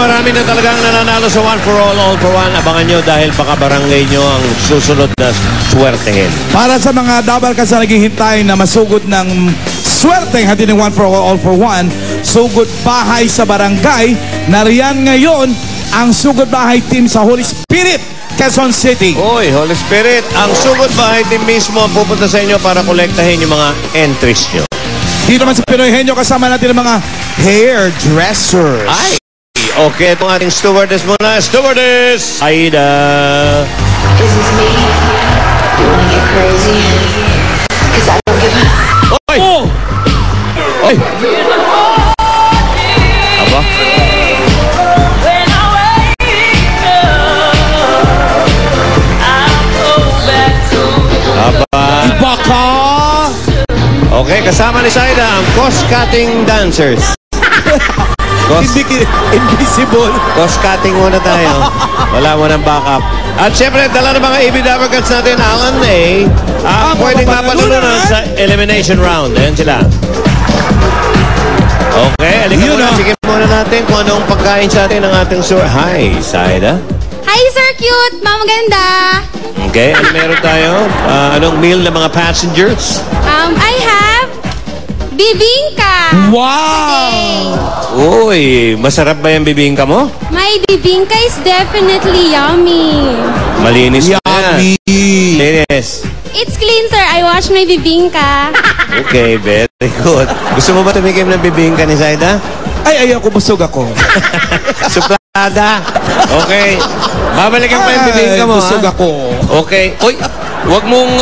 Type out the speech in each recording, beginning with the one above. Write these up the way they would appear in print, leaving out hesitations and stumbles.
marami na talagang nananalo sa One for All for One. Abangan nyo dahil baka barangay nyo ang susunod na swertehin. Para sa mga double kasi naghihintay na masugod ng swerteng hati ng One for All for One, sugod bahay sa barangay, nariyan ngayon ang sugod bahay team sa Holy Spirit, Quezon City. Oy, Holy Spirit, ang sugod bahay team mismo ang pupunta sa inyo para kolektahin yung mga entries nyo. Dito naman sa Pinoy Henyo, kasama natin ang mga hairdressers. Ay, okay, itong ating stewardess muna. Stewardess! Aida! Is this me? You wanna get crazy? Cause I don't give a... Oy! Oh! Oy! Aba? Aba? Iba ka! Okay, kasama ni Saida ang cost-cutting dancers. Invisible. Cost-cutting muna tayo. Wala mo ng backup. At syempre, dala ng mga ABWs natin, Alan May, pwedeng mapatulonan sa elimination round. Ayan sila. Okay, alika muna. Sige muna natin kung anong pagkain sa atin ng ating sur. Hi, Saida. Hi, Sir Cute! Mama ganda! Okay, ano meron tayo? Anong meal ng mga passengers? I have bibingka. Wow! Uy, masarap ba yung bibingka mo? My bibingka is definitely yummy. Malinis na yan. Yummy! Linis. It's clean, sir. I wash my bibingka. Okay, very good. Gusto mo ba tumikim ng bibingka ni Saida? Ay, ayoko, busog ako. Suplada. Okay. Babalikan pa yung bibingka mo, busog ha? ako. Okay. Uy, wag mong...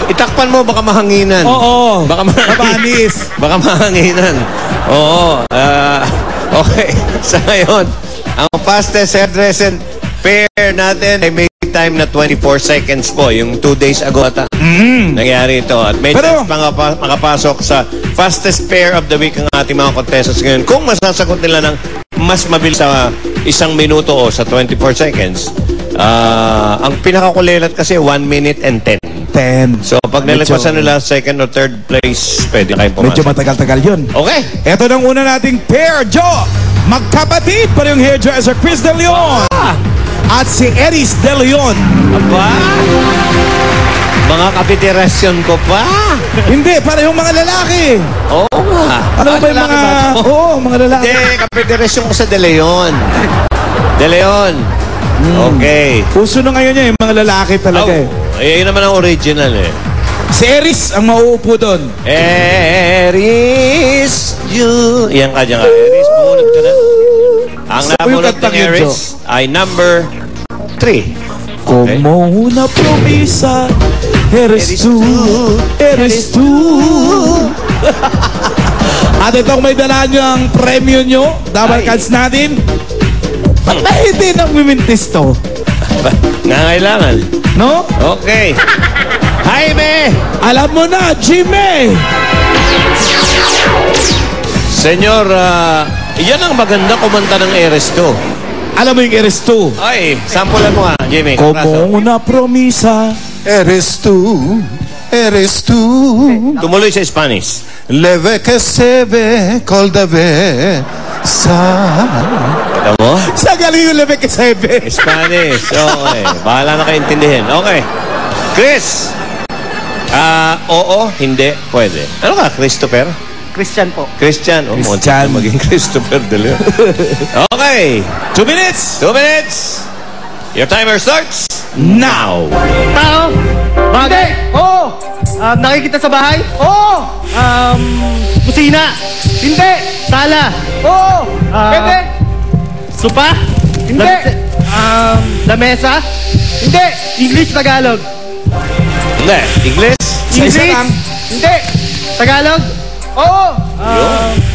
Itakpan mo, baka mahanginan. Oo. Baka Mabanis. Baka mahanginan. Oo. Okay. Sa ngayon, ang fastest hairdresser pair natin ay may time na 24 seconds po. Yung 2 days ago ata. Nangyari ito. At may chance makapasok sa fastest pair of the week ang ating mga contestants ngayon. Kung masasagot nila ng mas mabilis sa 1 minuto o sa 24 seconds, ang pinakakulilat kasi 1 minute and 10. So, pag nalagpasan nila second or third place, pwede kayo pumasok. Medyo matagal-tagal yun. Okay. Ito ng una nating pair, Joe. Magkapatid pa yung hairdresser Chris De Leon. At si Eris De Leon. Aba? Mga kapiterasyon ko pa. Hindi, parehong mga lalaki. Oo nga. Ano ba yung mga... Oo, mga lalaki. Hindi, kapiterasyon ko sa De Leon. De Leon. Okay. Puso na ngayon niya yung mga lalaki talaga eh. Yun naman ang original eh. Si Eris ang mauupo doon. Eris, you. Yan ka dyan ka. Eris, bumunod ka na. Ang namunod ng Eris ay number 3. Como una promesa, eres tú, eres tú. At itong may dala nyo ang premyo nyo, double cards natin. Ba't ba hindi nagmimintis to? Ngangailangan. No? Okay. Jaime! Alam mo na, Jimmy! Senyor, yan ang maganda kumanta ng Eres 2. Alam mo yung eres tú? Ay, sampulan mo nga, Jimmy. Como una promesa, Eres tú, eres tú. Tumuloy sa Spanish. Leve que se ve, col de ve, sa. Kita mo? sa galing yung lebe que sebe. Spanish. Okay. Bahala na kayo intindihin. Okay. Chris! Oo, hindi, pwede. Ano ka, Christopher? Christian po. Christian. Oh, Christian. Maging Christopher de Leon. Okay. 2 minutes! 2 minutes. Your timer starts Now! Tao? Bagay? Oo. Nakikita sa bahay? Oo. Kusina? Hindi. Sala? Oo. Pwede. Sopa? Hindi. Lamesa? Hindi. English, Tagalog? Hindi. English? Isa lang. Hindi. Tagalog? Oo.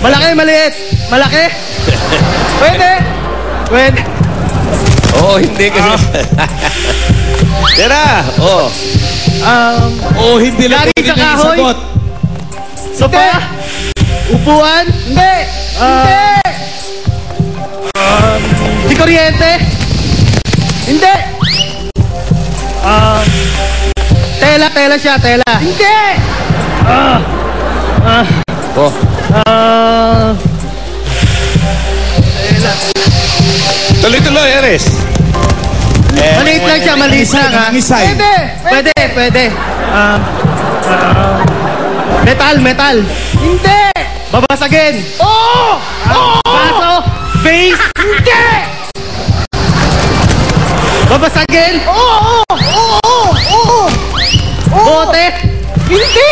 Malaki, maliit? Malaki? Pwede. Pwede. Oo, hindi kasi. Tira! Oo. Oh, hindi lang Galing pwede sa na yung kahoy? sagot. Sopa? Upuan? Hindi. Hindi. Di kuryente? Hindi. Tela siya, tela. Hindi. Oh. Tela. Tuloy-tuloy, Aris. Maliit lang siya, maliit lang ha. Isay. Pwede. Metal. Hindi! Babasagin! Oo! Baso! Base! Hindi! Babasagin! Oo! Bote! Hindi!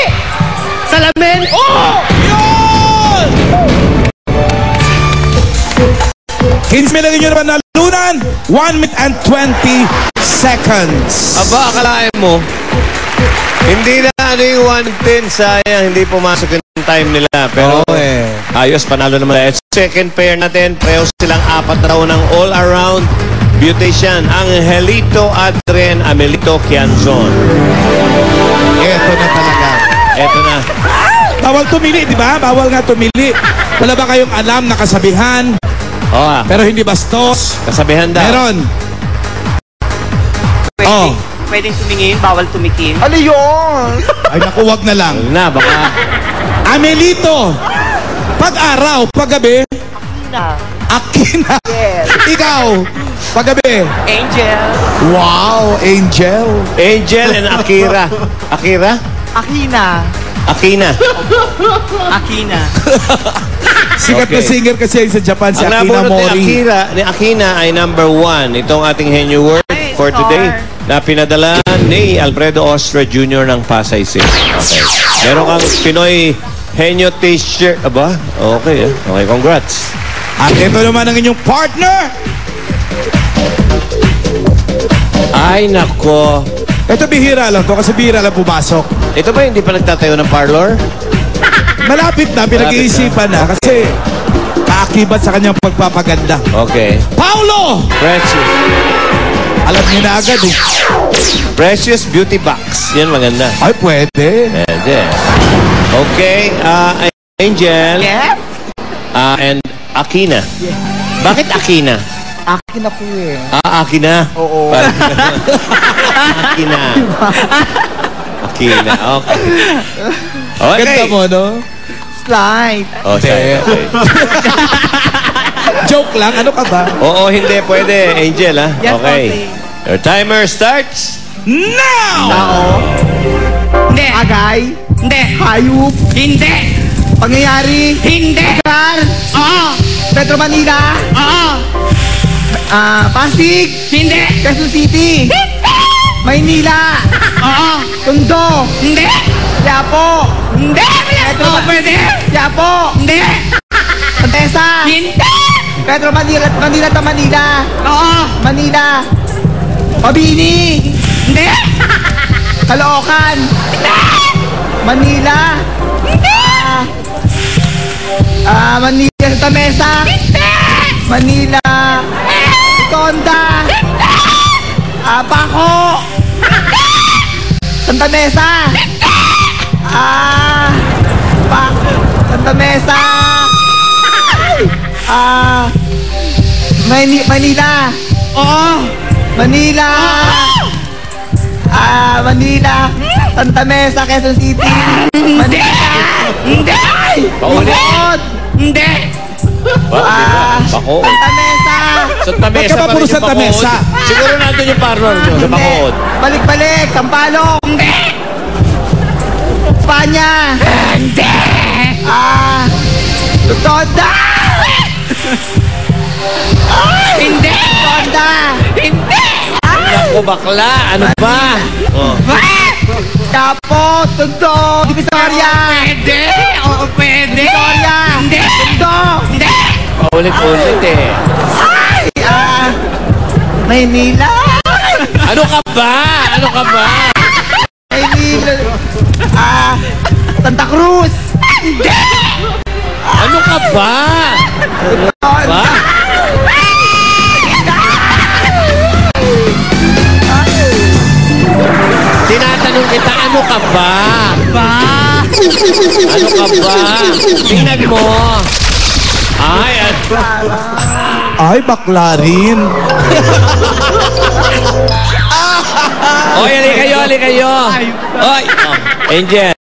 Salamin! Oo! 15 million nyo naman nalunan. 1 minute and 20 seconds. Aba, akalain mo, hindi na ano yung 110, sayang, hindi pumasok yung time nila. Pero ayos, panalo naman. Second pair natin, pareho silang 4 na raw ng all-around beautician. Angelito Adrian Amelito Quianzon. Eto na talaga. Eto na. Bawal tumili, di ba? Bawal nga tumili. Wala ba kayong alam na kasabihan? Pero hindi bastos. Kasabihan daw. Meron. Pwedeng tumingin, bawal tumikim. Ano yun? Ay naku, wag na lang. Wag na, baka. Amelito. Pag-araw, paggabi. Akina. Yes. Ikaw, paggabi. Angel. Wow, Angel. Angel and Akira. Akira? Akina. Akina. Akina. Sikat na singer kasi sa Japan, si Ang Akina nabunot Mori. ni Akina ay number 1. Itong ating henyo word for today na pinadala ni Alfredo Ostra Jr. ng Pasay City. Okay. Meron kang Pinoy henyo t-shirt. Aba? Okay. Okay, congrats. At ito naman ang inyong partner. Ay, nako. Ito bihira lang to kasi bihira lang pumasok. Ito ba hindi pa nagtatayo ng parlor? Malapit na, pinag-iisipan na kasi kaakibat sa kanyang pagpapaganda. Okay. Paulo! Precious. Alam niyo na agad eh. Precious Beauty Box. Yan maganda. Ay, pwede. Pwede. Okay. Angel. Yes? And Akina. Bakit Akina? Akin ako eh. Akina? Oo. Akina. Akina. Okay. Okay. Ganda mo, no? Slide. Oh, sorry. Okay. Joke lang, ano ka ba? Oo, hindi. Pwede, Angel, ha? Yes, Okay. okay. Your timer starts Now! Tao. Hindi. Agay. Hindi. Hayop. Hindi. Pangyayari. Hindi. Lugar. Oo. Metro Manila. Oo. Pasig. Hindi. Quezon City. Hindi. Maynila. Oo. Tondo. Hindi. Quiapo. Hindi. Metro pwede. Quiapo. Hindi. Contesa. Hindi. Metro Manila to Manila. Oo. Manila. Mabini. Hindi. Caloocan. Hindi. Manila. Hindi. Manila Santa Mesa. Hindi. Manila. Tonda. Hindi. Bako. Hindi. Santa Mesa. Hindi. Bako. Santa Mesa. Manila. Oo. Manila. Manila. Santa Mesa, Quezon City. Manila. Hindi. Bacolod. Hindi. Bacolod. Santa Mesa. Santa Mesa. Ba't ka ba puro Santa Mesa? Siguro nandun yung parlor nyo sa Bacolod. Balik-balik. Sampalok. Hindi. Espanya. Hindi. Toda. Hindi. Toda. Hindi. Naku, bakla. Ano ba? Oh. Tapo. Tondo. Divisoria. Pwede. Oo, pwede. Divisoria. Hindi. Tondo. Hindi. Paulit-ulit eh. Maynila. Ano ka ba? Ano ka ba? Maynila. Santa Cruz. Hindi. Ano ka ba? Ba? Tinatanong kita, ano ka ba? Ano ka ba? Tingnan mo. Ay, bakla rin. Oy, ali kayo. Oy, Angel.